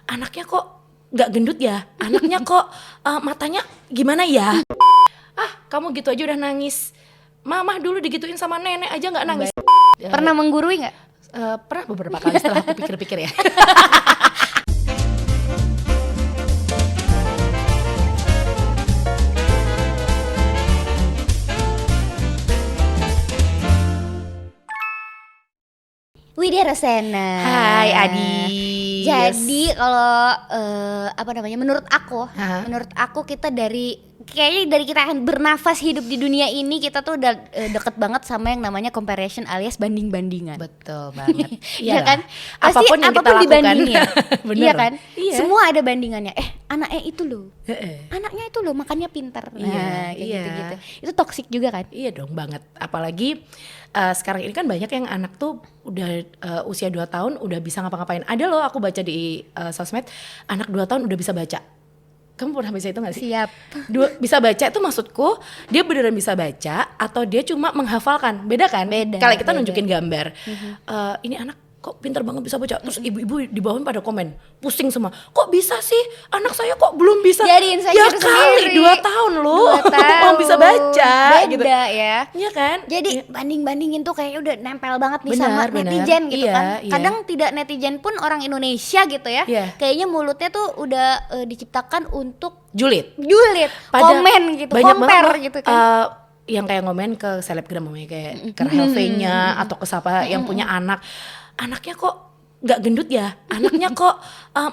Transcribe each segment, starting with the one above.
anaknya kok nggak gendut ya, anaknya kok matanya gimana ya. Kamu gitu aja udah nangis. Mama dulu digituin sama nenek aja nggak nangis. Pernah menggurui nggak? Pernah beberapa kali setelah aku pikir-pikir ya. Widya Rosena. Hai Adi. Jadi kalau menurut aku kita kayaknya dari kita akan bernafas hidup di dunia ini, kita tuh udah deket banget sama yang namanya comparison alias banding-bandingan. Betul banget. Iya kan? Pasti Apapun yang kita lakukan dibandingin ya. Bener. Iya kan? Iya. Semua ada bandingannya. Anaknya itu loh. Anaknya itu loh makannya pintar. Nah, kayak gitu-gitu. Itu toksik juga kan? Iya dong banget. Apalagi sekarang ini kan banyak yang anak tuh udah usia 2 tahun udah bisa ngapa-ngapain. Ada loh aku baca di sosmed, anak 2 tahun udah bisa baca. Kamu pernah baca itu gak sih? Siap. Bisa baca itu maksudku dia beneran bisa baca atau dia cuma menghafalkan. Beda kan? Beda. Kalau kita nunjukin gambar, ini anak kok pintar banget bisa baca. Terus ibu-ibu di bawah pada komen, pusing semua. Kok bisa sih? Anak saya kok belum bisa? Jadiin saya ya sendiri. kali 2 tahun loh. 2 tahun. Mau bisa baca. Beda gitu. ya. Iya kan? Jadi banding-bandingin tuh kayak udah nempel banget nih Benar, sama benar. netizen gitu Iya, kan. iya. Kadang tidak netizen pun orang Indonesia gitu ya. Iya. Kayaknya mulutnya tuh udah diciptakan untuk Julid. komen gitu, banyak compare banget gitu kan. Yang kayak ngomen ke selebgram kayak ke Rahel V-nya atau ke siapa yang punya anak. Anaknya kok nggak gendut ya, anaknya kok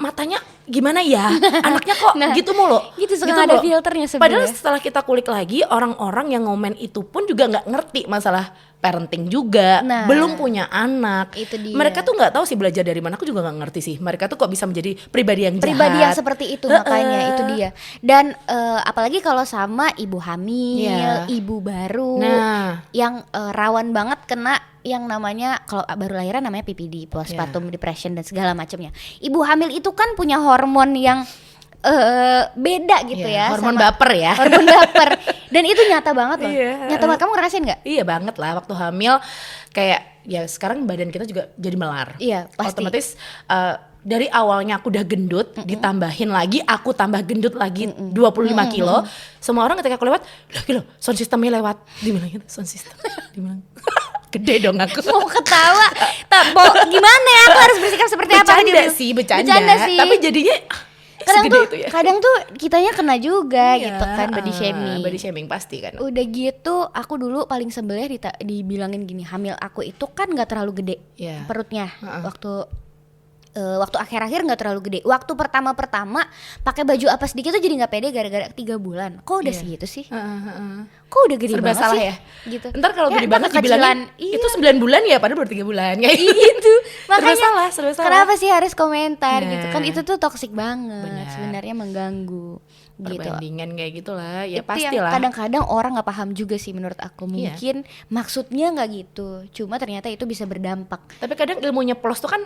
matanya gimana ya, anaknya kok gitu mulu. Gitu suka ada filternya sebenarnya. Padahal setelah kita kulik lagi, orang-orang yang ngomen itu pun juga nggak ngerti masalah parenting juga, Nah, belum punya anak. itu dia. Mereka tuh nggak tahu sih belajar dari mana. Aku juga nggak ngerti sih. Mereka tuh kok bisa menjadi pribadi yang jahat. Pribadi yang seperti itu, makanya itu dia. Dan apalagi kalau sama ibu hamil, Iya. ibu baru, Nah. yang rawan banget kena yang namanya, kalau baru lahiran namanya PPD, postpartum depression dan segala macamnya. Ibu hamil itu kan punya hormon yang beda gitu ya. Hormon sama- baper ya. Hormon baper. Dan itu nyata banget loh. Iya. Nyata banget. Kamu ngerasain nggak? Iya banget lah, waktu hamil kayak ya sekarang badan kita juga jadi melar. Iya, pasti. Otomatis dari awalnya aku udah gendut, ditambahin lagi aku tambah gendut lagi 25 kilo. Semua orang ketika aku lewat, lagi loh sound systemnya lewat. Dibilang gitu, sound system. Dibilang gede dong aku. Mau ketawa. Gimana ya? Aku harus bersikap seperti apa? Bercanda sih, bercanda sih. Tapi jadinya kadang tuh kitanya kena juga Iya, gitu kan, body shaming. Body shaming pasti kan. Udah gitu aku dulu paling sebelnya dibilangin gini, hamil aku itu kan nggak terlalu gede Iya. perutnya. Waktu akhir-akhir nggak terlalu gede. Waktu pertama pakai baju apa sedikit tuh jadi nggak pede gara-gara 3 bulan. Kok udah segitu sih? Kok udah gede Serba banget salah sih? ya. Gitu. Ntar kalau Ya, gede ntar banget kekecilan. dibilangin Iya. itu 9 bulan ya, padahal baru 3 bulan kayak Gitu. Makanya serba salah. kenapa sih harus komentar Nah. gitu kan? Itu tuh toksik banget. Benar. Sebenarnya mengganggu gitu. Perbandingan kayak gitulah, ya Itu pastilah. yang kadang-kadang orang nggak paham juga sih menurut aku. Mungkin maksudnya nggak gitu, cuma ternyata itu bisa berdampak. Tapi kadang ilmunya plus tuh kan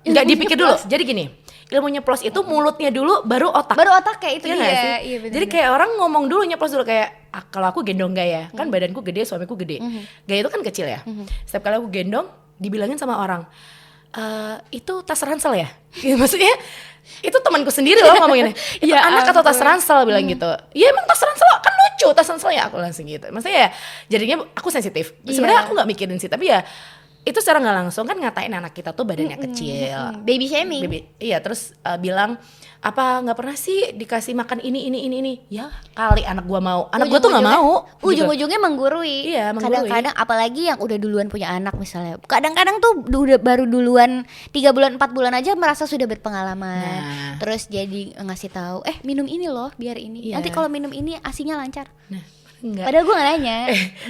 nggak dipikir dulu. Jadi gini, ilmunya plus itu mulutnya dulu baru otak. Baru otak kayak itu Iya nggak dia. sih? Iya, bener. Jadi kayak orang ngomong dulu nyeplos dulu kayak kalau aku gendong gaya, kan badanku gede, suamiku gede. Gaya itu kan kecil ya. Setiap kali aku gendong dibilangin sama orang, itu tas ransel ya? Gitu, maksudnya itu temanku sendiri loh ngomonginnya. Itu Ya anak atau tas ampun. ransel bilang gitu. Iya emang tas ransel kan lucu tas ranselnya, aku langsung gitu. Maksudnya ya jadinya aku sensitif. Sebenarnya aku nggak mikirin sih, tapi ya itu secara nggak langsung kan ngatain anak kita tuh badannya kecil. Baby shaming. Iya, terus bilang apa nggak pernah sih dikasih makan ini. Ya kali anak gua mau, anak gua tuh nggak mau. Gitu. Ujung-ujungnya menggurui. Iya, menggurui. Kadang-kadang apalagi yang udah duluan punya anak misalnya. Kadang-kadang tuh udah baru duluan 3 bulan 4 bulan aja merasa sudah berpengalaman. Nah. Terus jadi ngasih tahu, minum ini loh biar ini. Iya. Nanti kalau minum ini asinya lancar. Nah, enggak. Padahal gue gak nanya.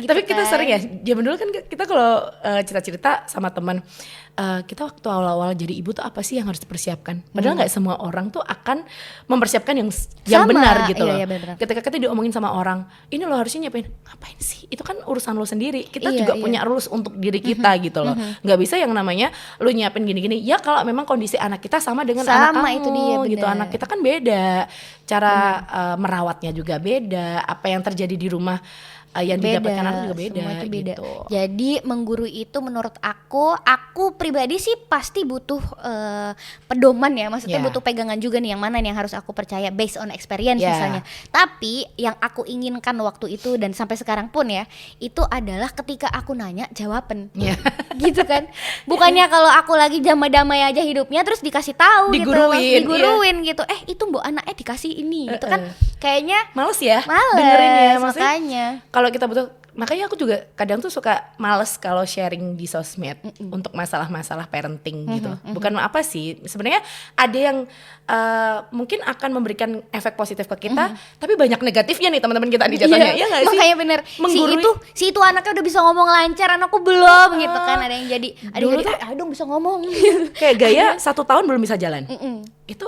Gitu Tapi kita kan. sering ya, zaman dulu kan kita kalau cerita-cerita sama teman, kita waktu awal-awal jadi ibu tuh apa sih yang harus dipersiapkan? Padahal nggak semua orang tuh akan mempersiapkan yang Sama, benar gitu loh. iya, benar. Ketika kita diomongin sama orang, ini lo harusnya nyiapin, ngapain sih? Itu kan urusan lo sendiri. Kita Iya, juga iya. punya rules untuk diri kita gitu loh. Nggak bisa yang namanya lo nyiapin gini-gini. Ya kalau memang kondisi anak kita sama dengan anak Sama, kamu itu dia, gitu. benar. Anak kita kan beda, cara merawatnya juga beda. Apa yang terjadi di rumah yang didapatkan anak juga beda. Semua itu beda. Gitu. Jadi mengguru itu menurut aku pribadi sih pasti butuh pedoman ya. Maksudnya butuh pegangan juga nih, yang mana nih yang harus aku percaya based on experience misalnya. Tapi yang aku inginkan waktu itu dan sampai sekarang pun ya, itu adalah ketika aku nanya jawaban. Gitu kan. Bukannya kalau aku lagi damai-damai aja hidupnya terus dikasih tahu diguruin gitu. Itu mbok anaknya dikasih ini gitu kan. Kayaknya males ya. Dengerinnya makanya. Kalau kita butuh, makanya aku juga kadang tuh suka males kalau sharing di sosmed untuk masalah-masalah parenting gitu. Bukan apa sih, sebenarnya ada yang mungkin akan memberikan efek positif ke kita, tapi banyak negatifnya nih teman-teman kita di jatuhnya. Iya nggak sih? Makanya bener. Si itu anaknya udah bisa ngomong lancar, anakku belum gitu kan. Ada yang jadi, ayo dong bisa ngomong. Kayak gaya 1 tahun belum bisa jalan. Itu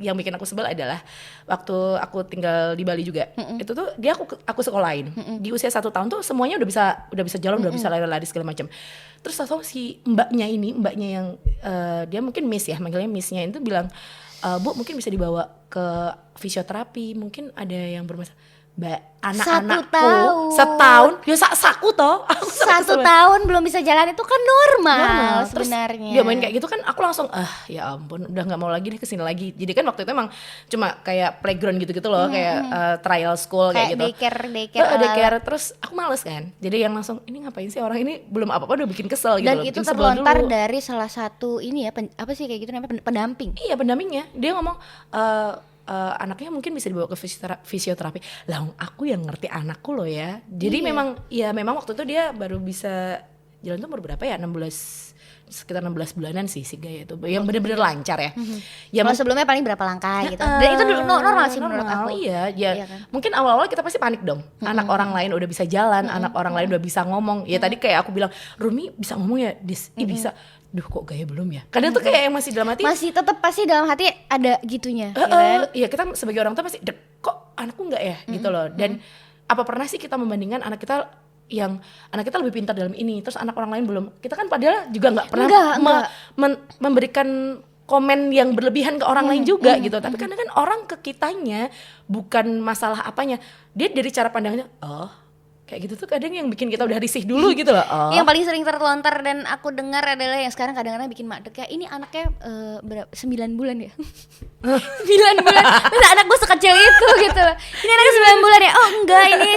yang bikin aku sebel adalah waktu aku tinggal di Bali juga. Itu tuh dia aku sekolahin. Di usia 1 tahun tuh semuanya udah bisa jalan, udah bisa lari-lari segala macam. Terus tahu si mbaknya yang dia mungkin miss ya, manggilnya missnya itu bilang, Bu mungkin bisa dibawa ke fisioterapi, mungkin ada yang bermasalah. Mbak, anak-anakku setahun ya saku toh. 1 tahun belum bisa jalan itu kan normal sebenarnya. Dia main kayak gitu kan aku langsung ya ampun udah nggak mau lagi nih kesini lagi. Jadi kan waktu itu emang cuma kayak playground gitu-gitu loh, kayak trial school kayak gitu. Daycare terus aku males kan. Jadi yang langsung ini ngapain sih orang ini, belum apa-apa udah bikin kesel gitu. Dan itu terlontar dari salah satu ini ya apa sih kayak gitu namanya, pendamping. Iya pendampingnya. Dia ngomong anaknya mungkin bisa dibawa ke fisioterapi. Lah aku yang ngerti anakku loh ya. Jadi memang waktu itu dia baru bisa jalan tuh umur berapa ya? Sekitar 16 bulanan sih si Gaya itu. Yang benar-benar lancar ya. Kalau sebelumnya paling berapa langkah gitu. Dan itu normal sih menurut aku. Iya kan? Mungkin awal-awal kita pasti panik dong. Anak orang lain udah bisa jalan, anak orang lain udah bisa ngomong. Ya tadi kayak aku bilang, Rumi bisa ngomong ya, bisa. Duh kok Gaya belum ya? Kadang tuh kayak yang masih dalam hati. Masih tetap pasti dalam hati ada gitunya. Iya kita sebagai orang tua pasti kok anakku enggak ya gitu loh. Dan apa pernah sih kita membandingkan anak kita lebih pintar dalam ini, terus anak orang lain belum. Kita kan padahal juga nggak pernah memberikan komen yang berlebihan ke orang lain juga gitu. Tapi kadang kan orang ke kitanya bukan masalah apanya, dia dari cara pandangnya kayak gitu tuh kadang yang bikin kita udah risih dulu gitu loh. Yang paling sering terlontar dan aku dengar adalah yang sekarang kadang-kadang bikin madek ya, ini anaknya berapa 9 bulan ya. 9 bulan. Masa anak gue sekecil itu gitu loh. Ini anaknya 9 bulan ya. Oh enggak, ini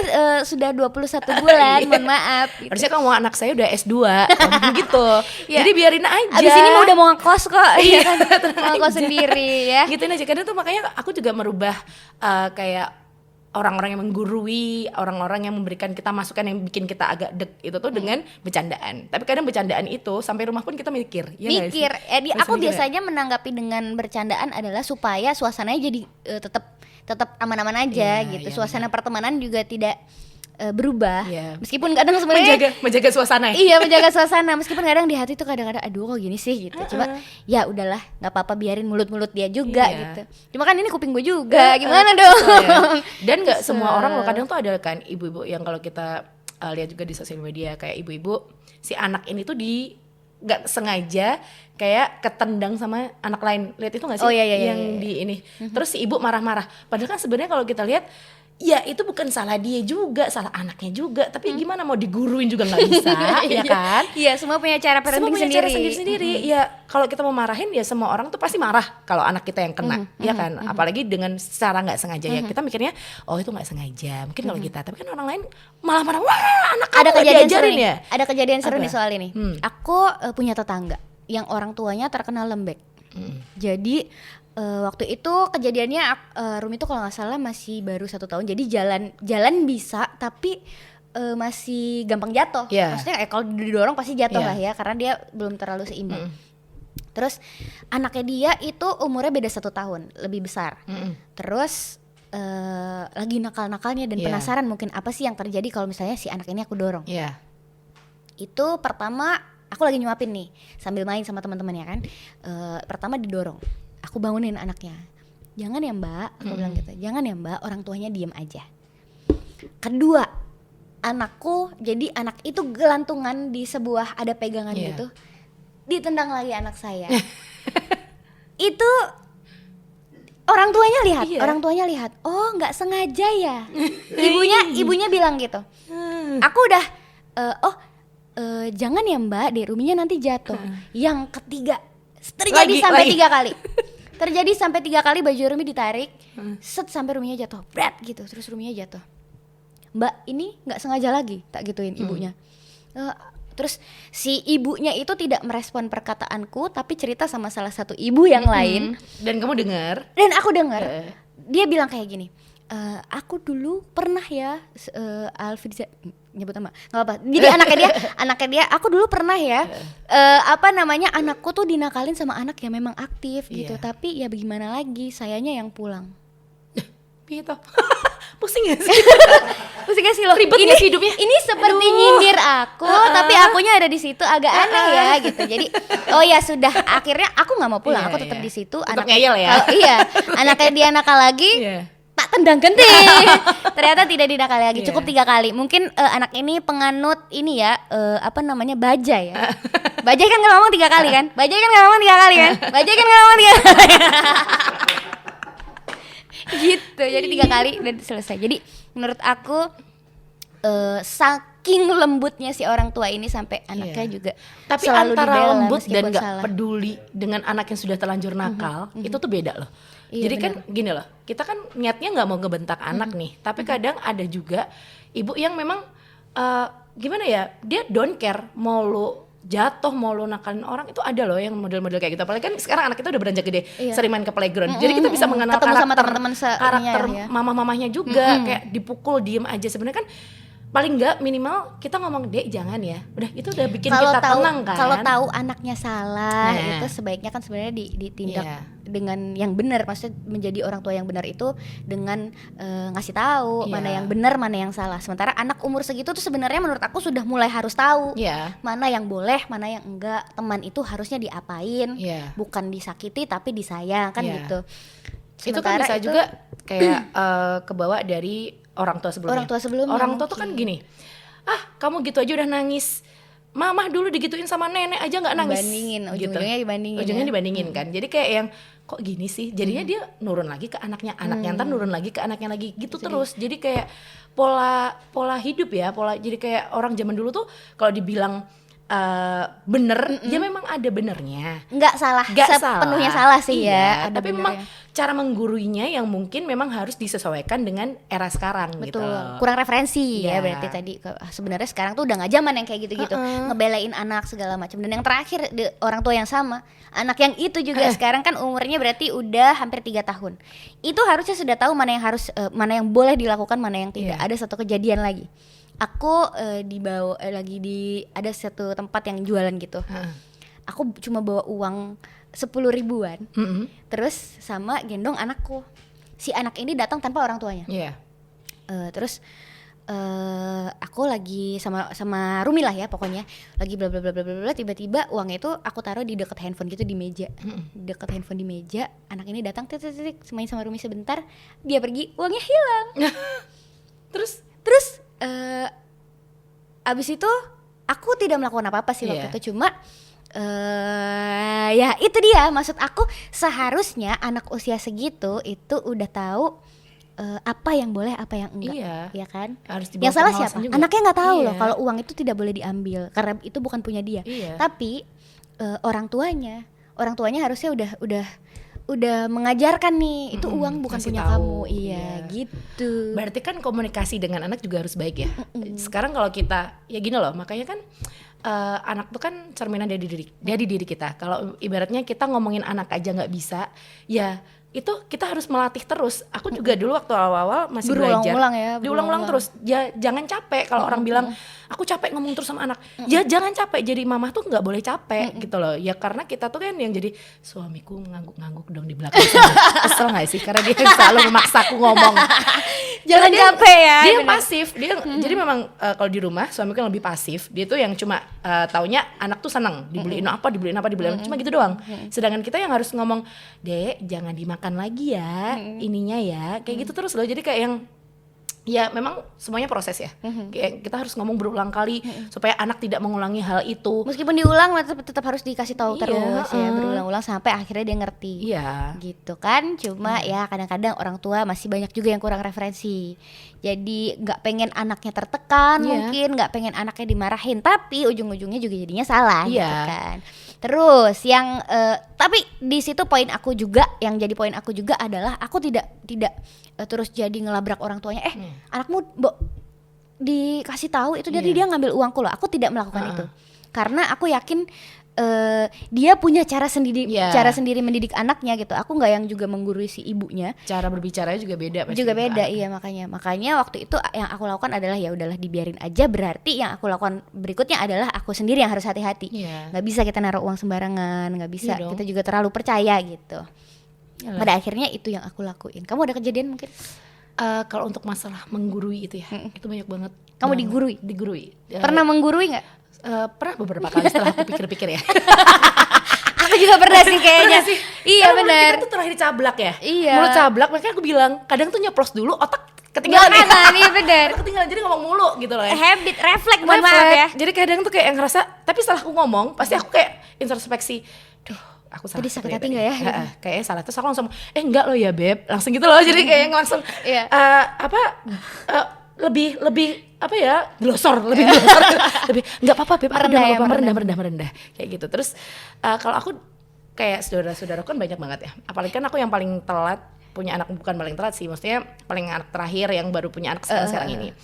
sudah 21 bulan. Mohon maaf gitu. Harusnya kamu anak saya udah S2 gitu. Jadi biarin aja. Abis ini udah mau ngekos kok. Iya kan. Mau ngekos sendiri ya. Gituin aja. Kadang tuh makanya aku juga merubah kayak orang-orang yang menggurui, orang-orang yang memberikan kita masukan yang bikin kita agak deg itu tuh dengan bercandaan. Tapi kadang bercandaan itu sampai rumah pun kita mikir. Aku biasanya menanggapi dengan bercandaan adalah supaya suasananya jadi tetap aman-aman aja gitu. Suasana pertemanan juga tidak berubah. Meskipun kadang sebenarnya menjaga suasana. Iya, menjaga suasana. Meskipun kadang di hati tuh kadang-kadang aduh kok gini sih gitu. Cuma ya udahlah, enggak apa-apa, biarin mulut-mulut dia juga gitu. Cuma kan ini kuping gue juga. Gimana dong? Dan enggak semua orang loh, kadang tuh ada kan ibu-ibu yang kalau kita lihat juga di sosial media kayak ibu-ibu si anak ini tuh nggak sengaja kayak ketendang sama anak lain. Lihat itu nggak sih yang di ini. Terus si ibu marah-marah. Padahal kan sebenarnya kalau kita lihat ya itu bukan salah dia juga, salah anaknya juga. Tapi gimana mau diguruin juga nggak bisa, ya kan? Iya, semua punya cara parenting sendiri. Ya kalau kita mau marahin ya semua orang tuh pasti marah kalau anak kita yang kena, ya kan? Apalagi dengan secara nggak sengaja ya. Kita mikirnya itu nggak sengaja. Mungkin kalau kita, tapi kan orang lain malah marah. Wah, anak kamu nggak diajarin ya? Ada kejadian seru nih soal ini. Aku punya tetangga yang orang tuanya terkena lembek. Jadi waktu itu kejadiannya Rumi itu kalau nggak salah masih baru 1 tahun, jadi jalan bisa tapi masih gampang jatuh. Maksudnya kalau didorong pasti jatuh lah ya, karena dia belum terlalu seimbang. Terus anaknya dia itu umurnya beda 1 tahun, lebih besar. Terus lagi nakal-nakalnya dan penasaran mungkin apa sih yang terjadi kalau misalnya si anak ini aku dorong. Itu pertama aku lagi nyuapin nih sambil main sama teman-temannya kan. Pertama didorong. Aku bangunin anaknya, jangan ya mbak, aku bilang gitu, jangan ya mbak, orang tuanya diem aja. Kedua, anakku, jadi anak itu gelantungan di sebuah ada pegangan gitu, ditendang lagi anak saya. Itu orang tuanya lihat, Iya. orang tuanya lihat. Oh, nggak sengaja ya. Ibunya bilang gitu. Aku udah jangan ya Mbak, deh Ruminya nanti jatuh. Yang ketiga terjadi sampai 3 kali. Terjadi sampai 3 kali baju Rumi ditarik, set sampai Ruminya jatuh, bret gitu. Terus Ruminya jatuh. Mbak ini nggak sengaja lagi, tak gituin ibunya. Terus si ibunya itu tidak merespon perkataanku, tapi cerita sama salah satu ibu yang lain. Dan kamu dengar? Dan aku dengar. Dia bilang kayak gini. Aku dulu pernah ya, Alfriza nyebut nama, nggak apa. Jadi anaknya dia, aku dulu pernah ya, anakku tuh dinakalin sama anak yang memang aktif gitu. Tapi ya bagaimana lagi, sayanya yang pulang. Gitu. Pusing gak sih? Pusing gak sih lo? Ribet gak sih hidupnya? Ini seperti nyindir aku, tapi akunya ada di situ, agak aneh ya gitu. Jadi oh ya sudah, akhirnya aku nggak mau pulang, aku tetap di situ. Tetap ngeyel ya? Anaknya dia nakal lagi. Tak tendang genting. Ternyata tidak didakali lagi, cukup 3 kali. Mungkin anak ini penganut ini ya, bajai ya. Bajai kan nggak ngomong 3 kali kan? Bajai kan nggak ngomong 3 kali kan? Bajai kan nggak ngomong 3 kali. Gitu, jadi 3 kali dan selesai. Jadi menurut aku saking lembutnya si orang tua ini sampai anaknya juga tapi selalu antara dibela lembut dan meskipun gak salah. peduli dengan anak yang sudah terlanjur nakal, itu tuh beda loh. Jadi kan gini loh, kita kan niatnya nggak mau ngebentak anak nih, tapi kadang ada juga ibu yang memang gimana ya, dia don't care mau lu jatuh, mau lu nakalin orang, itu ada loh yang model-model kayak gitu. Apalagi kan sekarang anak kita udah beranjak gede, sering main ke playground, jadi kita bisa mengenal ketemu sama karakter teman-teman ya. mamah-mamahnya juga, kayak dipukul diem aja. Sebenarnya kan paling nggak minimal kita ngomong, Dek jangan ya, udah itu udah bikin kita tenang kan. Kalau tahu anaknya salah, itu sebaiknya kan sebenarnya ditindak dengan yang benar. Maksudnya menjadi orang tua yang benar itu dengan ngasih tahu mana yang benar, mana yang salah. Sementara anak umur segitu tuh sebenarnya menurut aku sudah mulai harus tahu mana yang boleh, mana yang enggak. Teman itu harusnya diapain, bukan disakiti tapi disayang kan gitu. Sementara itu kan bisa juga kayak kebawa dari orang tua sebelumnya. Orang tua tuh kan gini, kamu gitu aja udah nangis, mamah dulu digituin sama nenek aja nggak nangis. Ujungnya dibandingin kan. Jadi kayak yang kok gini sih, jadinya dia nurun lagi ke anaknya ntar nurun lagi ke anaknya lagi gitu terus. Jadi kayak pola hidup ya, jadi kayak orang zaman dulu tuh kalau dibilang bener, ya memang ada benernya, nggak sepenuhnya salah sih ya. Ada tapi memang cara mengguruinya yang mungkin memang harus disesuaikan dengan era sekarang. Betul. Gitu. Kurang referensi ya berarti tadi. Sebenarnya sekarang tuh udah nggak zaman yang kayak gitu-gitu, ngebelain anak segala macam. Dan yang terakhir orang tua yang sama, anak yang itu juga sekarang kan umurnya berarti udah hampir 3 tahun. Itu harusnya sudah tahu mana yang harus, mana yang boleh dilakukan, mana yang tidak. Ada satu kejadian lagi. Aku dibawa lagi di ada satu tempat yang jualan gitu. Aku cuma bawa uang 10 ribuan, terus sama gendong anakku. Si anak ini datang tanpa orang tuanya. Terus aku lagi sama Rumi lah ya pokoknya, lagi bla bla bla bla bla. Tiba-tiba uangnya itu aku taruh di dekat handphone gitu, di meja, dekat handphone di meja. Anak ini datang, main sama Rumi sebentar, dia pergi, uangnya hilang. Terus abis itu aku tidak melakukan apa-apa sih waktu itu, cuma ya itu dia, maksud aku seharusnya anak usia segitu itu udah tahu apa yang boleh, apa yang enggak, ya kan? Yang salah siapa? Juga. Anaknya nggak tahu loh kalau uang itu tidak boleh diambil karena itu bukan punya dia. Tapi orang tuanya harusnya udah mengajarkan nih, itu uang bukan punya kamu. Gitu. Berarti kan komunikasi dengan anak juga harus baik ya. Sekarang kalau kita ya gini loh, makanya kan anak tuh kan cerminan dari diri kita. Kalau ibaratnya kita ngomongin anak aja nggak bisa, ya itu kita harus melatih terus. Aku juga dulu waktu awal-awal masih belajar, diulang-ulang terus. Ya jangan capek kalau orang bilang aku capek ngomong terus sama anak. Ya jangan capek. Jadi mamah tuh nggak boleh capek gitu loh. Ya karena kita tuh kan yang jadi suamiku ngangguk-ngangguk dong di belakang. Kesel nggak sih? Karena dia selalu memaksa aku ngomong. Jangan capek ya. Dia pasif. Dia jadi memang kalau di rumah suamiku yang lebih pasif. Dia tuh yang cuma taunya anak tuh seneng dibeliin apa, cuma gitu doang. Sedangkan kita yang harus ngomong, Dek jangan dimakan lagi ya ininya ya, kayak gitu terus loh. Jadi kayak yang Ya memang semuanya proses ya. Kayak kita harus ngomong berulang kali supaya anak tidak mengulangi hal itu. Meskipun diulang tetap harus dikasih tahu Iya, terus ya, berulang-ulang sampai akhirnya dia ngerti. Iya. Gitu kan. Cuma ya kadang-kadang orang tua masih banyak juga yang kurang referensi. Jadi nggak pengen anaknya tertekan, mungkin nggak pengen anaknya dimarahin, tapi ujung-ujungnya juga jadinya salah gitu kan. Terus yang tapi di situ poin aku juga, yang jadi poin aku juga adalah aku tidak terus jadi ngelabrak orang tuanya. Anakmu dikasih tahu itu dia ngambil uangku loh. Aku tidak melakukan itu karena aku yakin dia punya cara sendiri mendidik anaknya gitu. Aku nggak yang juga menggurui si ibunya. Cara berbicaranya juga beda. Juga beda, iya makanya waktu itu yang aku lakukan adalah ya udahlah dibiarin aja. Berarti yang aku lakukan berikutnya adalah aku sendiri yang harus hati-hati. Nggak bisa kita naruh uang sembarangan, nggak bisa kita juga terlalu percaya gitu. Pada akhirnya itu yang aku lakuin. Kamu ada kejadian mungkin? Kalau untuk masalah menggurui itu ya, itu banyak banget. Kamu digurui? Digurui. Pernah menggurui nggak? Pernah beberapa kali setelah aku pikir-pikir ya. Aku juga pernah sih kayaknya. Iya benar. Kita tuh terakhir cablak ya. Iya. Mulut cablak, makanya aku bilang kadang tuh nyeplos dulu, otak ketinggalan ya. Iya benar. Ketinggalan jadi ngomong mulu gitu loh ya. Habit, refleks, mohon maaf ya. Jadi kadang tuh kayak yang ngerasa, tapi setelah aku ngomong pasti aku kayak introspeksi. Duh, aku salah. Tadi sakit hati nggak ya? Kayaknya salah. Terus aku langsung enggak loh ya beb, langsung gitu loh. Jadi kayak langsung lebih apa ya, lebih nggak apa-apa beb, merendah kayak gitu. Terus kalau aku kayak saudara-saudara kan banyak banget ya, apalagi kan aku yang paling telat punya anak, bukan paling telat sih, maksudnya paling anak terakhir yang baru punya anak sekarang ini.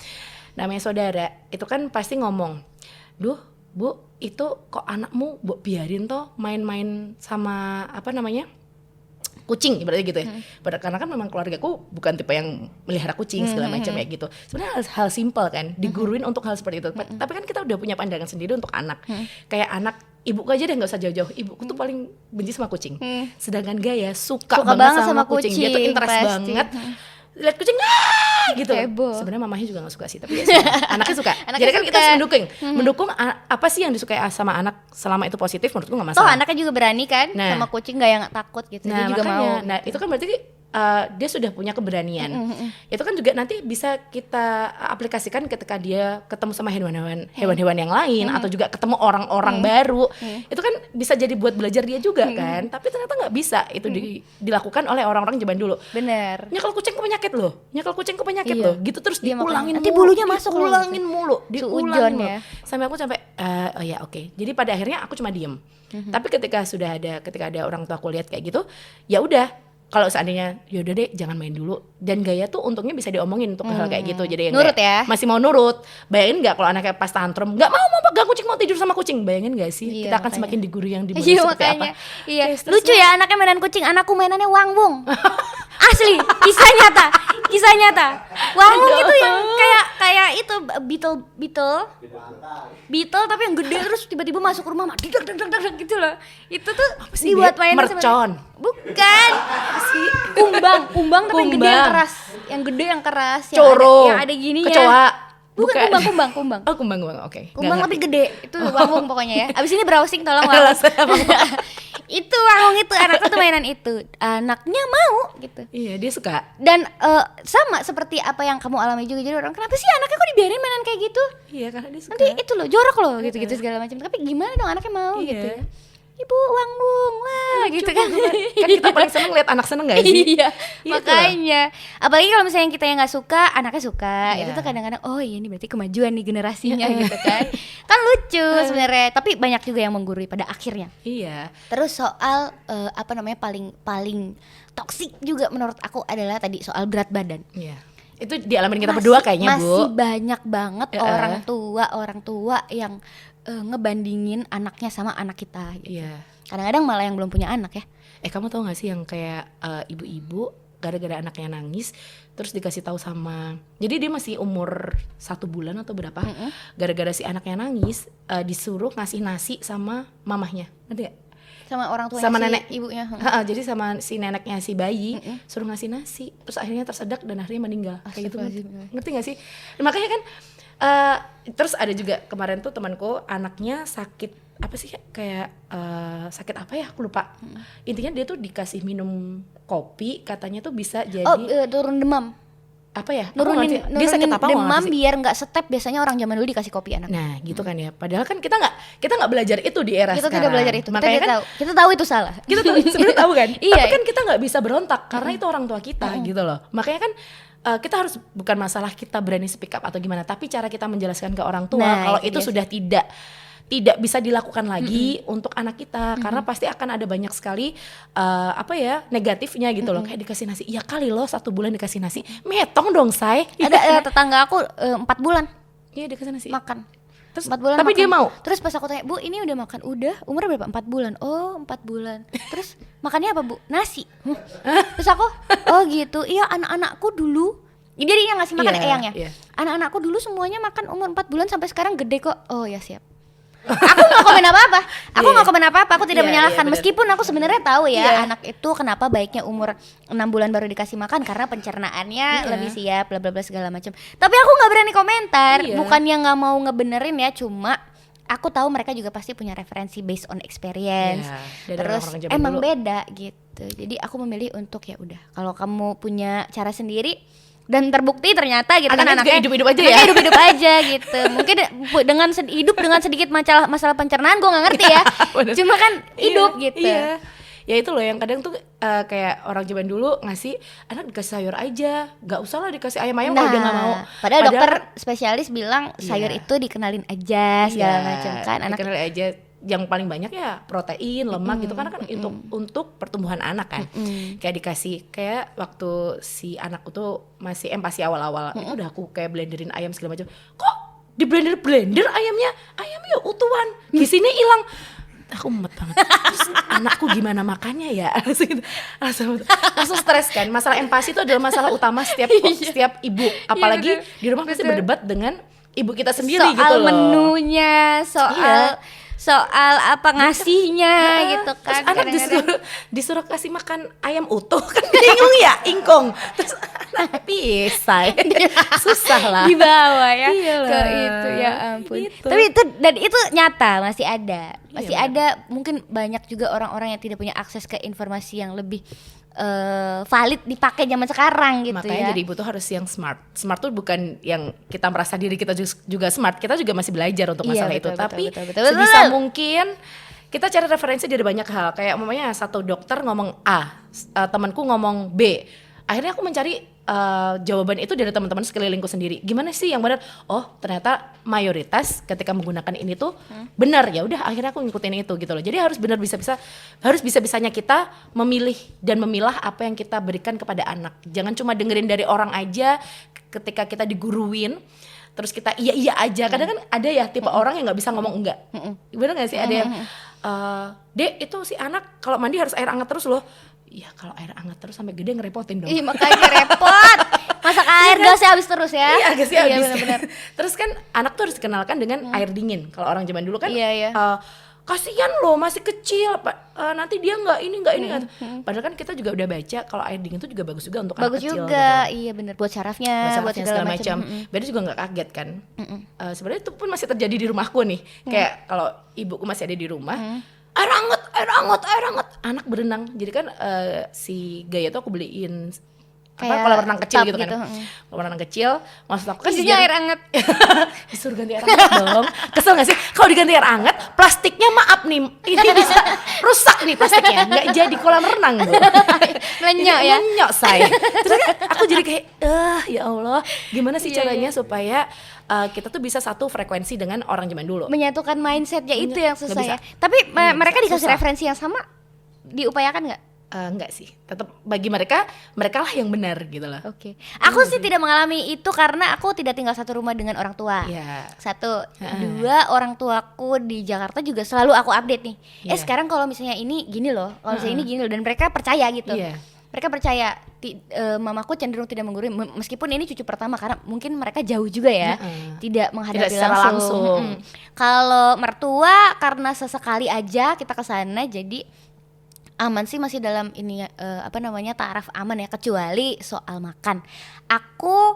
Namanya saudara itu kan pasti ngomong, duh bu itu kok anakmu biarin toh main-main sama apa namanya kucing ibaratnya gitu ya. Karena kan memang keluargaku bukan tipe yang melihara kucing segala macam ya gitu. Sebenarnya hal simpel kan, diguruin untuk hal seperti itu. Tapi kan kita udah punya pandangan sendiri untuk anak. Kayak anak ibuku aja deh nggak usah jauh-jauh. Ibuku tuh paling benci sama kucing. Sedangkan Gaya suka banget sama kucing. Dia tuh interest banget. Lihat kucing gitu. Sebenarnya mamahnya juga nggak suka sih, tapi ya anaknya suka. Jadi kan kita mendukung apa sih yang disukai sama anak selama itu positif, menurutku nggak masalah. Toh anaknya juga berani kan sama kucing, nggak yang takut gitu. Dia juga mau. Nah itu kan berarti dia sudah punya keberanian. Itu kan juga nanti bisa kita aplikasikan ketika dia ketemu sama hewan-hewan yang lain atau juga ketemu orang-orang baru. Itu kan bisa jadi buat belajar dia juga kan. Tapi ternyata nggak bisa itu dilakukan oleh orang-orang zaman dulu. Bener. Nyakal kucing ke penyakit loh. Gitu terus diulangin nanti bulunya masuk loh. Diulangin ya. Sampai oh ya oke. Jadi pada akhirnya aku cuma diem. Tapi ketika ada orang tua aku lihat kayak gitu, ya udah. Kalau seandainya yaudah deh jangan main dulu, dan Gaya tuh untungnya bisa diomongin untuk hal kayak gitu, jadi yang nurut ya, masih mau nurut. Bayangin nggak kalau anaknya pas tantrum nggak mau pegang kucing, mau tidur sama kucing, bayangin nggak sih kita akan semakin digurui yang dimulai seperti apa. Lucu ya anaknya mainan kucing, anakku mainannya wangbung. Asli, kisah nyata. Wangbung itu yang kayak itu beetle tapi yang gede, terus tiba-tiba masuk rumah dak gitu loh. Itu tuh dibuat mainan mercon. Bukan. Kumbang tapi yang gede yang keras, coro, yang ada gininya. Kecoa. Bukan kumbang. Oh, kumbang, oke. Kumbang tapi gede. Itu wangbung pokoknya ya. Abis ini browsing tolong wangbung. Itu wangbung itu, anakku tuh mainan itu. Anaknya mau gitu. Iya, dia suka. Dan sama seperti apa yang kamu alami juga. Jadi orang, kenapa sih anaknya kok dibiarin mainan kayak gitu? Iya, karena dia suka. Nanti itu loh, jorok loh gitu-gitu segala macam. Tapi gimana dong anaknya mau gitu. Ibu wangbung, wah gitu kan. Kan kita paling seneng lihat anak seneng gak sih? Iya, makanya. Apalagi kalau misalnya kita yang gak suka, anaknya suka. Itu tuh kadang-kadang, oh iya ini berarti kemajuan nih generasinya gitu kan. Kan lucu sebenarnya, tapi banyak juga yang menggurui pada akhirnya. Iya. Terus soal paling toksik juga menurut aku adalah tadi soal berat badan. Iya. Itu dialamin kita berdua kayaknya, Bu. Masih banyak banget orang tua yang ngebandingin anaknya sama anak kita gitu. Kadang-kadang malah yang belum punya anak ya. Kamu tahu gak sih yang kayak ibu-ibu gara-gara anaknya nangis terus dikasih tahu sama, jadi dia masih umur 1 bulan atau berapa, gara-gara si anaknya nangis disuruh ngasih nasi sama mamahnya, ngerti gak? Sama orang tuanya, sama si nenek ibunya. Jadi sama si neneknya si bayi suruh ngasih nasi, terus akhirnya tersedak dan akhirnya meninggal. Kayak gitu, ngerti gak sih? Makanya kan terus ada juga kemarin tuh temanku anaknya sakit apa sih, kayak sakit apa ya aku lupa. Intinya dia tuh dikasih minum kopi, katanya tuh bisa jadi turun demam. apa ya? Nurunin dia sakit apa demam biar nggak step, biasanya orang zaman dulu dikasih kopi anak. Nah, gitu kan ya. Padahal kan kita nggak belajar itu di era kita sekarang. tidak belajar itu. Makanya kan kita tahu itu salah. Kita tuh sebenarnya tahu kan. Iya. Tapi kan kita nggak bisa berontak karena itu orang tua kita gitu loh. Makanya kan kita harus, bukan masalah kita berani speak up atau gimana, tapi cara kita menjelaskan ke orang tua kalau itu sudah tidak bisa dilakukan lagi untuk anak kita, karena pasti akan ada banyak sekali negatifnya gitu loh. Kayak dikasih nasi, ya kali loh 1 bulan dikasih nasi, metong dong say. Ada tetangga aku 4 bulan iya dikasih nasi makan. Terus 4 bulan tapi makan. dia mau. Terus pas aku tanya, "Bu, ini udah makan?" "Udah." "Umurnya berapa?" 4 bulan. "Oh, 4 bulan." Terus makannya apa, Bu? "Nasi." Terus aku, "Oh gitu. Iya, anak-anakku dulu." Jadi yang ngasih makan eyangnya. Anak-anakku dulu semuanya makan umur 4 bulan sampai sekarang gede kok. Oh ya siap. Aku nggak komen apa-apa. Aku tidak menyalahkan. Meskipun aku sebenarnya tahu ya anak itu kenapa baiknya umur 6 bulan baru dikasih makan, karena pencernaannya lebih siap, bla bla bla segala macam. Tapi aku nggak berani komentar. Bukannya nggak mau ngebenerin ya, cuma aku tahu mereka juga pasti punya referensi based on experience. Terus emang beda gitu. Jadi aku memilih untuk ya udah, kalau kamu punya cara sendiri dan terbukti ternyata gitu anaknya hidup-hidup aja ya. Hidup-hidup aja gitu. Mungkin dengan hidup dengan sedikit masalah pencernaan, gue nggak ngerti ya. Cuma kan hidup gitu. Iya. Ya itu loh yang kadang tuh kayak orang zaman dulu ngasih anak dikasih sayur aja, nggak usah lah dikasih ayam-ayam kalau dia nggak mau. Padahal dokter spesialis bilang sayur itu dikenalin aja segala macam kan. Dikenalin aja yang paling banyak ya protein, lemak gitu, karena kan untuk pertumbuhan anak kan. Kayak dikasih, kayak waktu si anakku tuh masih empasi awal-awal, itu udah aku kayak blenderin ayam segala macam. Kok di blender ayamnya ya utuhan, gizinya hilang. Aku mumet banget. Terus anakku gimana makannya ya? Langsung stres kan. Masalah empati itu adalah masalah utama setiap ibu, apalagi di rumah pasti berdebat dengan ibu kita sendiri gitu loh. Soal menunya, soal apa ngasihnya gitu kan. Terus anak disuruh kasih makan ayam utuh kan bingung ya, ingkong. Terus anak pisah. Susah lah. Dibawa ya Iyalah. ke itu, ya ampun. Gitu. Tapi itu nyata masih ada. Masih ada, mungkin banyak juga orang-orang yang tidak punya akses ke informasi yang lebih valid dipakai zaman sekarang gitu. Makanya jadi ibu tuh harus yang smart. Smart tuh bukan yang kita merasa diri kita juga smart. Kita juga masih belajar untuk masalah itu. Tapi sebisa mungkin kita cari referensi dari banyak hal. Kayak umpamanya satu dokter ngomong A, temanku ngomong B. Akhirnya aku mencari jawaban itu dari teman-teman sekelilingku sendiri. Gimana sih yang benar? Oh, ternyata mayoritas ketika menggunakan ini tuh benar. Ya udah, akhirnya aku ngikutin itu gitu loh. Jadi harus bisa-bisanya kita memilih dan memilah apa yang kita berikan kepada anak. Jangan cuma dengerin dari orang aja ketika kita diguruin. Terus kita iya aja. Kadang kan ada ya tipe orang yang nggak bisa ngomong enggak. Bener nggak sih? Ada yang Dek, itu si anak kalau mandi harus air hangat terus loh. Iya, kalau air hangat terus sampai gede ngerepotin dong. Iya, makanya repot. Masak air gasnya habis terus ya. Iya, gasnya habis. Benar-benar. Terus kan anak tuh harus dikenalkan dengan air dingin. Kalau orang zaman dulu kan kasihan loh masih kecil, nanti dia nggak ini. Padahal kan kita juga udah baca kalau air dingin itu juga bagus juga untuk anak kecil. Bagus juga, gitu. Iya benar. Buat sarafnya, buat segala macam. Beda juga nggak kaget kan. Sebenarnya itu pun masih terjadi di rumahku nih. Kayak kalau ibuku masih ada di rumah, air hangat, anak berenang. Jadi kan si Gaya tuh aku beliin kolam renang kecil gitu kan. Kolam renang kecil, maksud aku kan isinya air hangat. Disuruh ganti air hangat dong. Kesel gak sih? Kalau diganti air hangat, plastiknya maaf nih, ini bisa rusak nih plastiknya. Nggak jadi kolam renang tuh. Melenyok ya. Melenyok say. Terus kan aku jadi kayak, ya Allah, gimana sih caranya supaya kita tuh bisa satu frekuensi dengan orang zaman dulu. Menyatukan mindsetnya itu yang susah ya. Tapi mereka dikasih referensi yang sama, diupayakan nggak? Enggak sih, tetap bagi mereka lah yang benar gitu loh. Oke. Aku sih tidak mengalami itu karena aku tidak tinggal satu rumah dengan orang tua. Satu, dua, orang tuaku di Jakarta juga selalu aku update nih. Sekarang kalau misalnya ini gini loh, kalau misalnya ini gini loh, dan mereka percaya gitu. Mereka percaya, mamaku cenderung tidak menggurui, meskipun ini cucu pertama karena mungkin mereka jauh juga ya, tidak menghadapi langsung. Kalau mertua karena sesekali aja kita kesana, jadi aman sih, masih dalam ini taraf aman ya, kecuali soal makan. Aku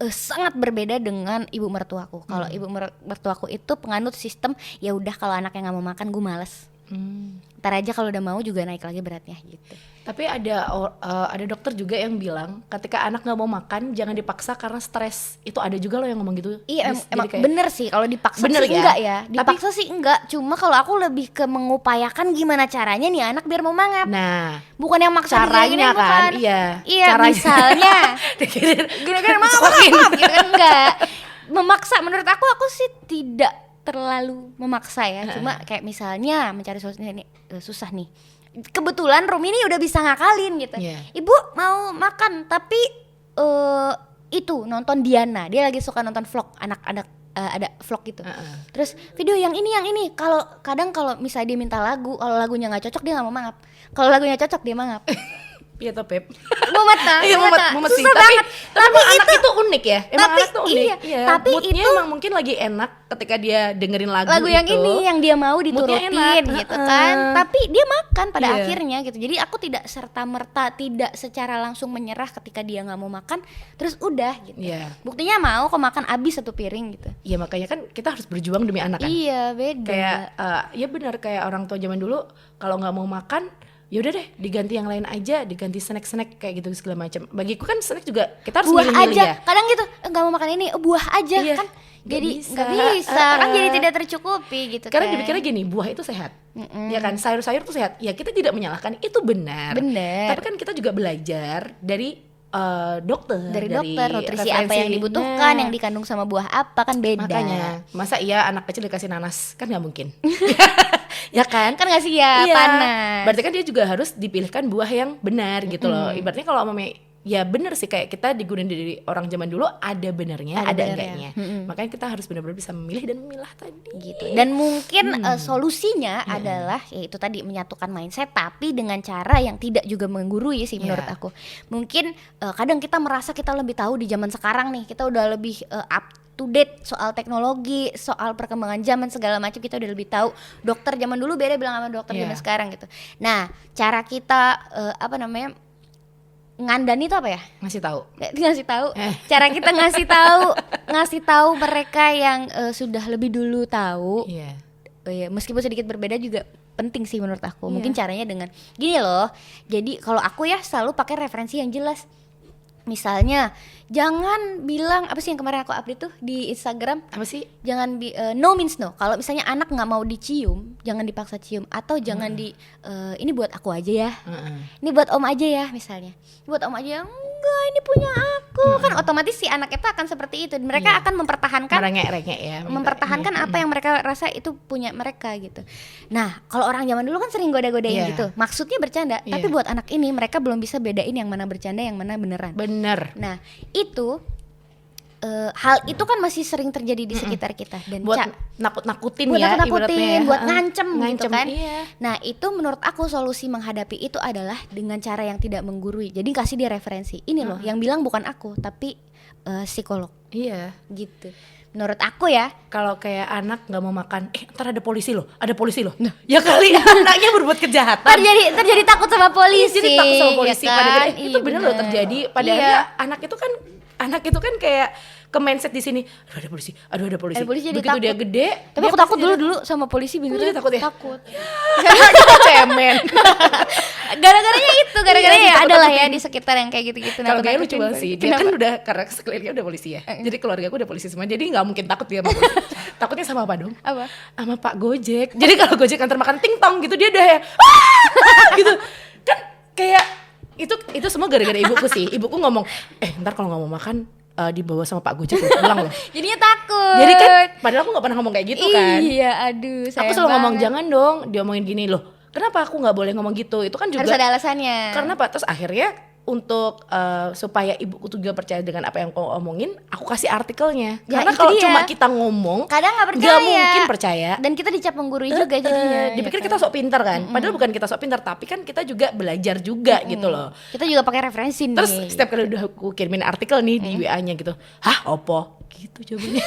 sangat berbeda dengan ibu mertuaku. Kalau ibu mertuaku itu penganut sistem ya udah, kalau anaknya nggak mau makan gue males. Ntar aja kalau udah mau juga naik lagi beratnya gitu. Tapi ada dokter juga yang bilang ketika anak nggak mau makan jangan dipaksa karena stres. Itu ada juga loh yang ngomong gitu. Iya emang bener sih kalau dipaksa bener sih ya? enggak ya. Dipaksa sih enggak. Cuma kalau aku lebih ke mengupayakan gimana caranya nih anak biar mau mangap. Nah, bukan yang maksa caranya kan, bukan. iya. Iya Caranya. misalnya gini-gini mangap gitu kan enggak. Memaksa menurut aku sih tidak terlalu memaksa ya. Cuma kayak misalnya mencari solusi ini susah nih. Kebetulan Rumi ini udah bisa ngakalin gitu. Ibu mau makan tapi itu nonton Diana. Dia lagi suka nonton vlog anak-anak ada vlog gitu. Terus video yang ini. Kalau misalnya dia minta lagu, kalau lagunya nggak cocok dia nggak mau mangap. Kalau lagunya cocok dia mangap. Iya toh Pep. Mumet sih. Susah banget. Tapi anak itu unik ya. Emang anak tuh unik. Iya. Tapi moodnya itu emang mungkin lagi enak ketika dia dengerin lagu yang itu. ini yang dia mau diturutin gitu kan. Tapi dia makan pada akhirnya gitu. Jadi aku tidak serta-merta tidak secara langsung menyerah ketika dia nggak mau makan. Terus udah gitu. Buktinya mau kok makan abis 1 piring gitu. Iya makanya kan kita harus berjuang demi anak kan. Iya beda. Kayak ya benar kayak orang tua zaman dulu kalau nggak mau makan ya udah deh diganti yang lain aja, diganti snack kayak gitu segala macam. Bagiku kan snack juga kita harus milih-milih ya. Kadang gitu nggak mau makan ini buah aja kan. Jadi nggak bisa kan jadi tidak tercukupi gitu. Karena dipikirnya gini, buah itu sehat, ya kan, sayur-sayur itu sehat. Ya kita tidak menyalahkan itu benar. Tapi kan kita juga belajar dari dokter, dari nutrisi apa yang dibutuhkan, yang dikandung sama buah apa kan beda. Makanya masa iya anak kecil dikasih nanas kan nggak mungkin. Ya kan nggak siap panas. Berarti kan dia juga harus dipilihkan buah yang benar gitu loh. Ibaratnya kalau ya bener sih kayak kita digunain dari orang zaman dulu ada benernya, ada enggaknya. Makanya kita harus benar-benar bisa memilih dan memilah tadi. Gitu. Dan mungkin solusinya adalah yaitu tadi menyatukan mindset tapi dengan cara yang tidak juga menggurui sih menurut aku. Mungkin kadang kita merasa kita lebih tahu di zaman sekarang nih, kita udah lebih up to date soal teknologi, soal perkembangan zaman segala macam kita udah lebih tahu. Dokter zaman dulu beda bilang sama dokter zaman sekarang gitu. Nah, cara kita ngandani itu apa ya? Ngasih tahu. Cara kita ngasih tahu mereka yang sudah lebih dulu tahu. Meskipun sedikit berbeda juga penting sih menurut aku. Mungkin caranya dengan gini loh. Jadi kalau aku ya selalu pakai referensi yang jelas. Misalnya jangan bilang apa sih yang kemarin aku update tuh di Instagram, apa sih? Jangan no means no. Kalau misalnya anak nggak mau dicium, jangan dipaksa cium. Atau jangan ini buat aku aja ya, ini buat om aja ya misalnya, buat om aja. Enggak, ini punya aku. Kan otomatis si anak itu akan seperti itu. Mereka akan mempertahankan merengek-rengek ya, mempertahankan apa yang mereka rasa itu punya mereka gitu. Nah kalau orang zaman dulu kan sering goda-godain gitu, maksudnya bercanda. Tapi buat anak ini mereka belum bisa bedain yang mana bercanda yang mana beneran. Bener. Nah itu hal itu kan masih sering terjadi di sekitar kita dan buat nakut-nakutin buat ya, nakut-nakutin, buat ngancem gitu kan. Iya. Nah itu menurut aku solusi menghadapi itu adalah dengan cara yang tidak menggurui. Jadi kasih dia referensi. Ini loh yang bilang bukan aku tapi psikolog. Iya. Gitu. Menurut aku ya. Kalau kayak anak nggak mau makan, ntar ada polisi loh. Nah, ya kali anaknya berbuat kejahatan. Terjadi takut sama polisi. Jadi takut sama polisi. Ya kan? Itu benar loh terjadi. Padahal anak itu kan kayak ke mindset di sini. Aduh ada polisi. Begitu takut. Dia gede. Tapi aku takut dulu sama polisi bener. Takut ya? Takut. Cemen. Gara-garanya ya adalah ya di sekitar yang kayak gitu-gitu. Kalau kayak lucu banget sih. Dia kan udah karena sekelilingnya udah polisi ya. Jadi keluarga gue udah polisi semua. Jadi nggak mungkin takut dia sama polisi. Takutnya sama apa dong? Apa? Sama Pak Gojek. Jadi kalau Gojek antar makan ting tong gitu dia udah ya gitu. Kan kayak itu semua gara-gara ibuku sih. Ibuku ngomong, ntar kalau nggak mau makan dibawa sama Pak Gojek pulang loh. Jadinya takut. Jadi kan padahal aku nggak pernah ngomong kayak gitu kan. Iya, aduh. Aku selalu ngomong jangan dong diomongin gini loh. Kenapa aku nggak boleh ngomong gitu? Itu kan juga harus ada alasannya. Karena apa? Terus akhirnya untuk supaya ibuku juga percaya dengan apa yang kau omongin, aku kasih artikelnya. Ya, karena kalau cuma kita ngomong, kadang nggak mungkin percaya. Dan kita dicap menggurui juga jadinya. Dipikir kita sok pintar kan? Padahal bukan kita sok pintar, tapi kan kita juga belajar juga gitu loh. Kita juga pakai referensi nih. Terus setiap kali udah aku kirimin artikel nih di WA-nya gitu, hah opo? Gitu jawabannya.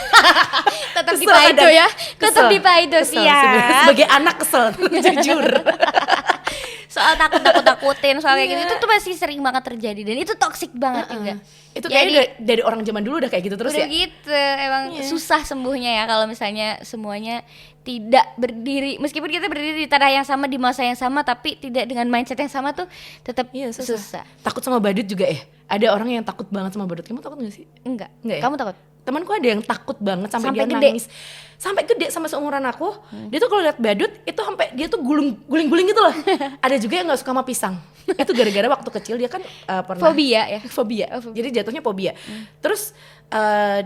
Tetap di Paido ya. Tetap di Paido sih ya. Sebagai anak kesel, jujur. soal takut-takutin soal kayak gitu itu tuh masih sering banget terjadi dan itu toksik banget juga. Itu kayaknya dari orang zaman dulu udah kayak gitu terus udah ya. Gitu, emang susah sembuhnya ya kalau misalnya semuanya tidak berdiri, meskipun kita berdiri di tanah yang sama di masa yang sama tapi tidak dengan mindset yang sama tuh tetap susah. Takut sama badut juga ya. Ada orang yang takut banget sama badut. Kamu takut gak sih? Enggak ya? Kamu takut? Temanku ada yang takut banget sampai dia gede. nangis. Sampai gede, sama seumuran aku. Dia tuh kalau lihat badut itu sampai dia tuh guling-guling gitu loh. Ada juga yang nggak suka sama pisang. Itu gara-gara waktu kecil dia kan pernah fobia ya. Fobia. Jadi jatuhnya fobia. Terus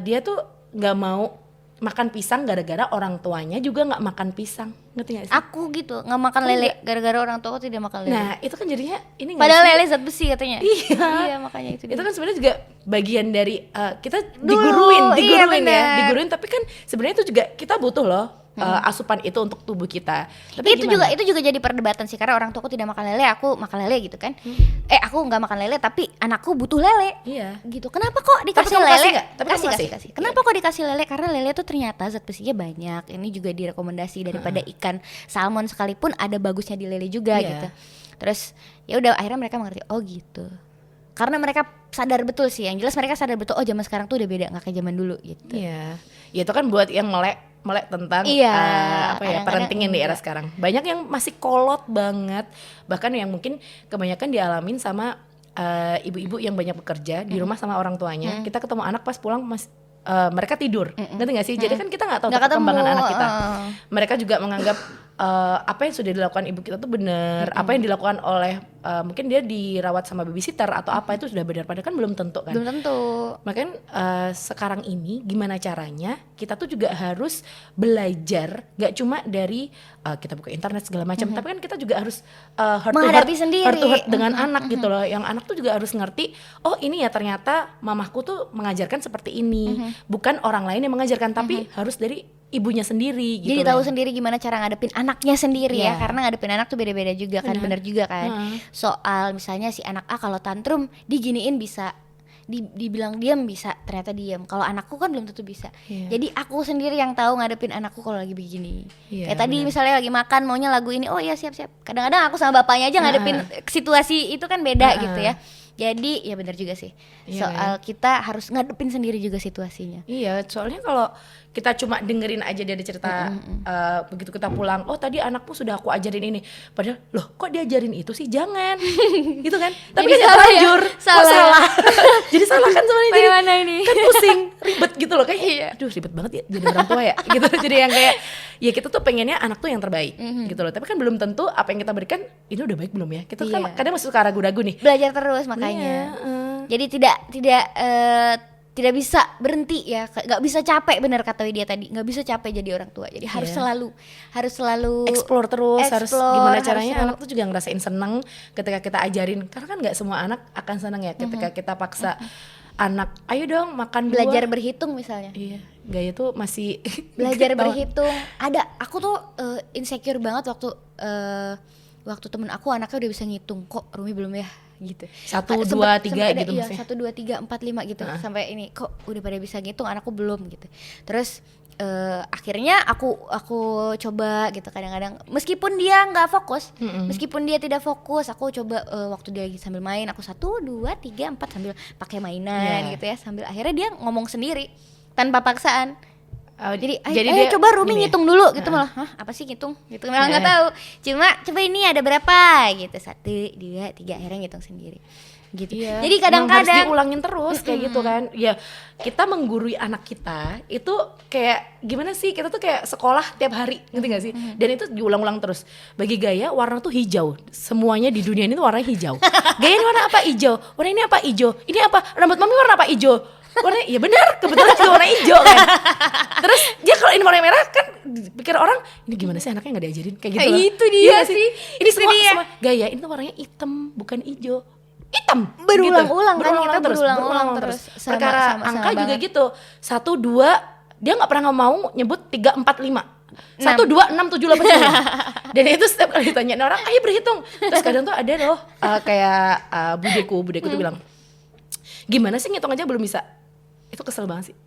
dia tuh nggak mau makan pisang gara-gara orang tuanya juga nggak makan pisang. Ngerti gak sih? Aku gitu nggak makan lele gara-gara orang tua aku tidak makan lele. Nah itu kan jadinya ini padahal lele zat besi katanya. Iya makanya itu kan sebenarnya juga bagian dari kita diguruin diguruin tapi kan sebenarnya itu juga kita butuh loh asupan itu untuk tubuh kita. Tapi itu juga jadi perdebatan sih karena orang tuaku tidak makan lele, aku makan lele gitu kan. Aku nggak makan lele tapi anakku butuh lele. Iya. Gitu. Kenapa kok dikasih tapi lele? Kasih. Kenapa kok dikasih lele? Karena lele tuh ternyata zat besinya banyak. Ini juga direkomendasi daripada ikan salmon sekalipun ada bagusnya di lele juga gitu. Terus ya udah akhirnya mereka mengerti oh gitu. Karena mereka sadar betul sih, yang jelas mereka sadar betul oh zaman sekarang tuh udah beda nggak kayak zaman dulu gitu. Iya. Ya itu kan buat yang melek tentang parenting di era sekarang. Banyak yang masih kolot banget, bahkan yang mungkin kebanyakan dialamin sama ibu-ibu yang banyak bekerja di rumah sama orang tuanya. Kita ketemu anak pas pulang mereka tidur, ngerti nggak sih? Jadi kan kita nggak tahu perkembangan anak kita. Mereka juga menganggap apa yang sudah dilakukan ibu kita tuh benar, apa yang dilakukan oleh mungkin dia dirawat sama babysitter atau apa itu sudah benar, padahal kan belum tentu kan. Belum tentu. Makanya sekarang ini gimana caranya kita tuh juga harus belajar, nggak cuma dari kita buka internet segala macam, tapi kan kita juga harus menghadapi sendiri, heart to heart dengan anak gitu loh. Yang anak tuh juga harus ngerti, oh ini ya ternyata mamaku tuh mengajarkan seperti ini, bukan orang lain yang mengajarkan, tapi harus dari ibunya sendiri gitu. Jadi tahu sendiri gimana cara ngadepin anaknya sendiri ya, karena ngadepin anak tuh beda-beda juga kan, benar juga kan. Soal misalnya si anak A kalau tantrum diginiin bisa, dibilang diam bisa, ternyata diam. Kalau anakku kan belum tentu bisa. Jadi aku sendiri yang tahu ngadepin anakku kalau lagi begini. Kayak tadi misalnya lagi makan maunya lagu ini, oh iya siap-siap. Kadang-kadang aku sama bapaknya aja ngadepin situasi itu kan beda gitu ya. Jadi ya benar juga sih. Soal kita harus ngadepin sendiri juga situasinya. Iya, soalnya kalau kita cuma dengerin aja dari cerita begitu kita pulang, oh tadi anakku sudah aku ajarin ini, padahal loh kok diajarin itu sih, jangan gitu kan. Tapi kan terlanjur salah. Jadi salah kan sebenarnya. Jadi mana ini? Kan pusing, ribet gitu loh, kayak aduh ribet banget ya jadi orang tua ya gitu. Jadi yang kayak ya kita tuh pengennya anak tuh yang terbaik gitu loh, tapi kan belum tentu apa yang kita berikan ini udah baik belum ya. Kita kan kadang masuk ke ragu-ragu nih. Belajar terus makanya. Jadi tidak bisa berhenti ya, nggak bisa capek, benar kata Widya tadi, nggak bisa capek jadi orang tua. Jadi harus selalu explore terus, harus gimana caranya anak tuh juga ngerasain seneng ketika kita ajarin, karena kan nggak semua anak akan seneng ya ketika kita paksa anak, ayo dong makan buah. Belajar berhitung misalnya. Iya, gaya tuh masih belajar berhitung. Aku tuh insecure banget waktu temen aku anaknya udah bisa ngitung, kok Rumi belum ya gitu. 1, 2, 3 gitu maksudnya. 1, 2, 3, 4, 5 gitu. Sampai ini kok udah pada bisa ngitung, anakku belum gitu. Terus akhirnya aku coba gitu kadang-kadang, meskipun dia nggak fokus, meskipun dia tidak fokus, aku coba waktu dia lagi sambil main, aku 1, 2, 3, 4 sambil pakai mainan gitu ya, sambil akhirnya dia ngomong sendiri tanpa paksaan. Jadi dia coba Rumi ngitung dulu gitu, malah apa sih ngitung gitu, malah nggak tahu, cuma coba ini ada berapa gitu, 1, 2, 3 akhirnya ngitung sendiri gitu. Jadi kadang-kadang harus diulangin terus kayak gitu kan ya. Kita menggurui anak kita itu kayak gimana sih, kita tuh kayak sekolah tiap hari, ngerti gak sih? Dan itu diulang-ulang terus. Bagi Gaya warna tuh hijau, semuanya di dunia ini tuh warnanya hijau. Gaya ini warna apa? Hijau. Warna ini apa? Hijau. Ini apa? Rambut mami warna apa? Hijau. Warna ya benar, kebetulan juga warna hijau kan. Terus dia kalau ini warna merah kan pikir orang ini gimana sih anaknya nggak diajarin kayak gitu. Itu dia sih. Ini semua Gaya ini tuh warnanya hitam bukan hijau. Hitam berulang-ulang gitu. Kan kita berulang-ulang terus. Perkara angka juga gitu. 1, 2 dia nggak pernah mau nyebut 3, 4, 5. 1, 2, 6, 7, 8, 9. Dan itu setiap kali ditanyain orang, ayo berhitung. Terus kadang tuh ada loh kayak budeku tuh bilang, gimana sih ngitung aja belum bisa. Itu kesel banget sih.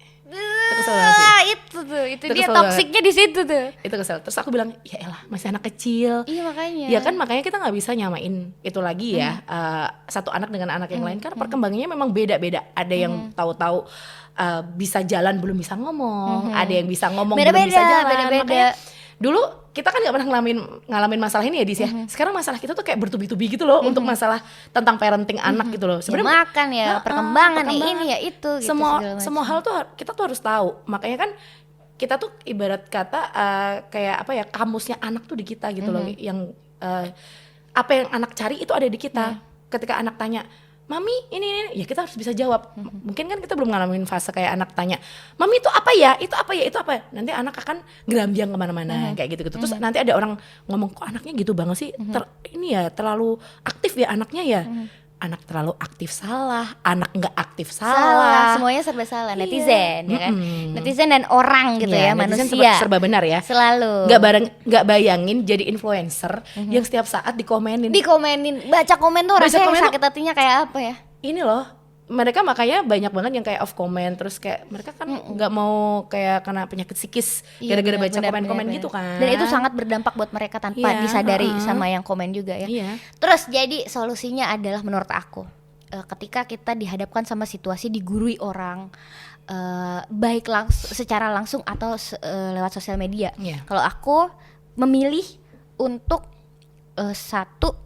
kesel banget sih. Itu dia toksiknya di situ tuh. Itu kesel. Terus aku bilang, ya elah masih anak kecil. Iya makanya. Ya kan makanya kita nggak bisa nyamain itu lagi ya. Satu anak dengan anak yang lain karena perkembangannya memang beda-beda. Ada yang tahu-tahu bisa jalan belum bisa ngomong, ada yang bisa ngomong belum bisa jalan. Makanya dulu kita kan nggak pernah ngalamin masalah ini ya Dis ya. Sekarang masalah kita tuh kayak bertubi-tubi gitu loh untuk masalah tentang parenting anak gitu loh. Sebenarnya makan ya, perkembangan ini ya itu. Gitu, semua hal tuh kita tuh harus tahu. Makanya kan kita tuh ibarat kata kayak apa ya, kamusnya anak tuh di kita gitu loh. Yang apa yang anak cari itu ada di kita. Ketika anak tanya, Mami ini, ya kita harus bisa jawab. Mungkin kan kita belum ngalamin fase kayak anak tanya, Mami itu apa ya, itu apa ya, itu apa ya. Nanti anak akan gerambiang kemana-mana kayak gitu-gitu. Terus nanti ada orang ngomong, kok anaknya gitu banget sih, ini ya terlalu aktif ya anaknya ya. Anak terlalu aktif salah, anak nggak aktif salah, semuanya serba salah. Netizen ya kan, netizen dan orang gitu ya, manusia serba benar ya, selalu nggak bayangin jadi influencer yang setiap saat dikomenin, baca komen tuh rasanya sakit hatinya kayak apa ya. Ini loh, mereka makanya banyak banget yang kayak off comment, terus kayak mereka kan nggak mau kayak kena penyakit psikis gara-gara baca komen-komen gitu kan. Dan itu sangat berdampak buat mereka tanpa disadari sama yang komen juga ya. Terus jadi solusinya adalah menurut aku, ketika kita dihadapkan sama situasi digurui orang, baik secara langsung atau lewat sosial media. Kalau aku memilih untuk satu,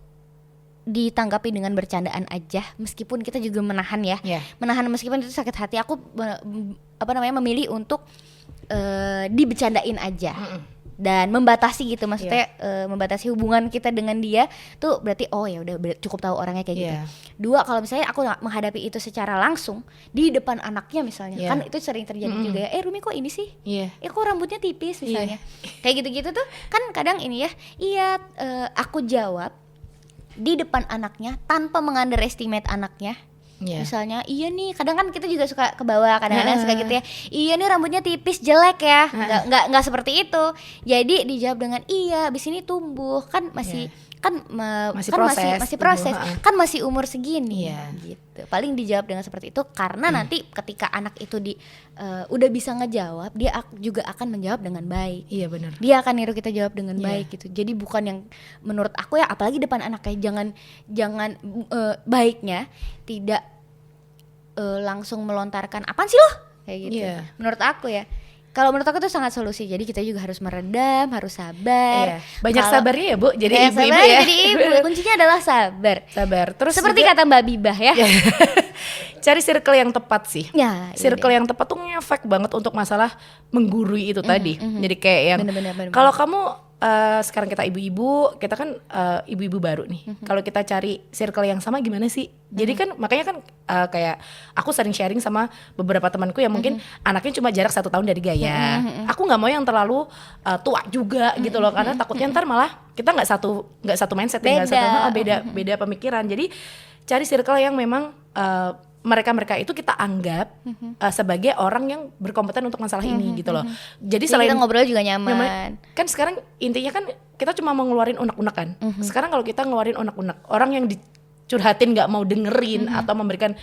ditanggapi dengan bercandaan aja, meskipun kita juga menahan ya, menahan meskipun itu sakit hati. Aku memilih untuk dibercandain aja dan membatasi gitu, maksudnya membatasi hubungan kita dengan dia tuh berarti oh ya udah cukup tahu orangnya kayak gitu. Dua, kalau misalnya aku menghadapi itu secara langsung di depan anaknya misalnya, kan itu sering terjadi juga ya. Rumi kok ini sih? Kok rambutnya tipis misalnya, kayak gitu-gitu tuh kan kadang ini ya. Aku jawab di depan anaknya tanpa mengunderestimate anaknya. Misalnya, iya nih, kadang kan kita juga suka ke bawah, kadang-kadang suka gitu ya. Iya nih rambutnya tipis, jelek ya. Nggak seperti itu. Jadi dijawab dengan iya, abis ini tumbuh, kan masih masih proses, kan masih umur segini gitu. Paling dijawab dengan seperti itu karena nanti ketika anak itu udah bisa ngejawab, dia juga akan menjawab dengan baik. Iya benar. Dia akan niru kita jawab dengan baik gitu. Jadi bukan yang menurut aku ya, apalagi depan anak, kayak jangan baiknya tidak langsung melontarkan apaan sih lo kayak gitu. Menurut aku ya. Kalau menurut aku itu sangat solusi. Jadi kita juga harus meredam, harus sabar. Banyak sabarnya ya Bu. Jadi ibu-ibu ya. Jadi ibu. Kuncinya adalah sabar. Terus seperti kata Mbak Bibah ya. Cari circle yang tepat sih. Circle iya. yang tepat tuh ngefek banget untuk masalah menggurui itu tadi. Jadi kayak yang kalau kamu sekarang kita ibu-ibu, kita kan ibu-ibu baru nih. Kalau kita cari circle yang sama gimana sih? Jadi kan makanya kan kayak aku sering sharing sama beberapa temanku yang mungkin anaknya cuma jarak 1 tahun dari Gaya. Aku nggak mau yang terlalu tua juga gitu loh, karena takutnya ntar malah kita nggak satu mindset, beda pemikiran. Jadi cari circle yang memang mereka itu kita anggap sebagai orang yang berkompeten untuk masalah ini gitu loh. Jadi selain kita ngobrol juga nyaman. Kan sekarang intinya kan kita cuma mau ngeluarin unek-unek kan. Sekarang kalau kita ngeluarin unek-unek, orang yang dicurhatin nggak mau dengerin atau memberikan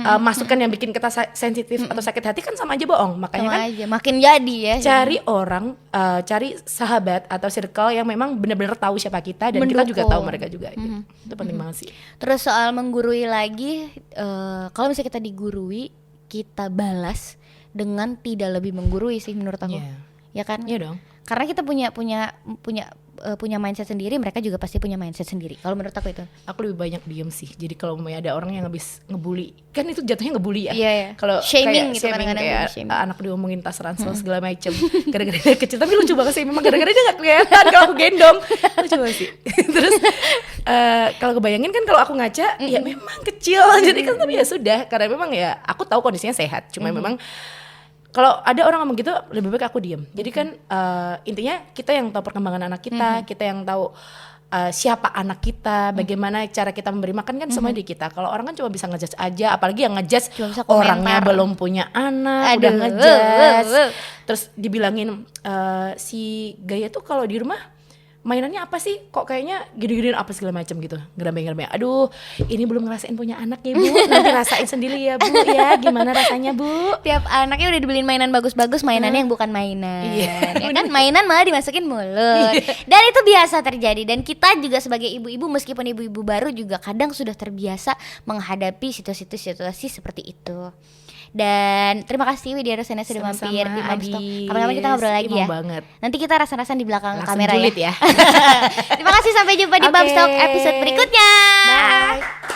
masukan yang bikin kita sensitif atau sakit hati, kan sama aja bohong. Makanya sama kan aja, makin jadi ya. Cari orang, cari sahabat atau circle yang memang benar-benar tahu siapa kita dan kita juga tahu mereka juga. Gitu. Itu penting banget sih. Terus soal menggurui lagi, kalau misalnya kita digurui, kita balas dengan tidak lebih menggurui sih menurut aku. Ya kan? Iya dong. Karena kita punya mindset sendiri, mereka juga pasti punya mindset sendiri. Kalau menurut aku itu. Aku lebih banyak diem sih. Jadi kalau ada orang yang habis ngebully, kan itu jatuhnya ngebully ya. Kalau shaming gitu, shaming kayak anak diomongin tas ransel segala macem gara-gara dia kecil. Tapi lucu banget sih, memang gara-gara dia nggak kelihatan kalau aku gendong. Lucu banget sih. Terus kalau kebayangin kan kalau aku ngaca, ya memang kecil. Jadi kan tapi ya sudah, karena memang ya aku tahu kondisinya sehat. Cuma memang kalau ada orang ngomong gitu, lebih baik aku diem. Jadi kan intinya kita yang tahu perkembangan anak kita, kita yang tahu siapa anak kita, bagaimana cara kita memberi makan, kan semua di kita. Kalau orang kan cuma bisa ngejudge aja, apalagi yang ngejudge orangnya belum punya anak, udah ngejudge. Terus dibilangin si Gaya tuh kalau di rumah mainannya apa sih? Kok kayaknya gede-gedean apa segala macam gitu. Ngerame-ngerame. Aduh, ini belum ngerasain punya anak ya, Bu. Nanti rasain sendiri ya, Bu ya. Gimana rasanya, Bu? Tiap anaknya udah dibeliin mainan bagus-bagus, mainannya yang bukan mainan. Iya. Ya kan mainan malah dimasukin mulut. Dan itu biasa terjadi, dan kita juga sebagai ibu-ibu, meskipun ibu-ibu baru juga kadang sudah terbiasa menghadapi situasi seperti itu. Dan terima kasih Widya Rosena sudah mampir di Momstock. Kapan-kapan kita ngobrol lagi ya. Banget. Nanti kita rasan-rasan di belakang Langsung kamera julid ya. ya. Terima kasih, sampai jumpa di Momstock episode berikutnya. Bye.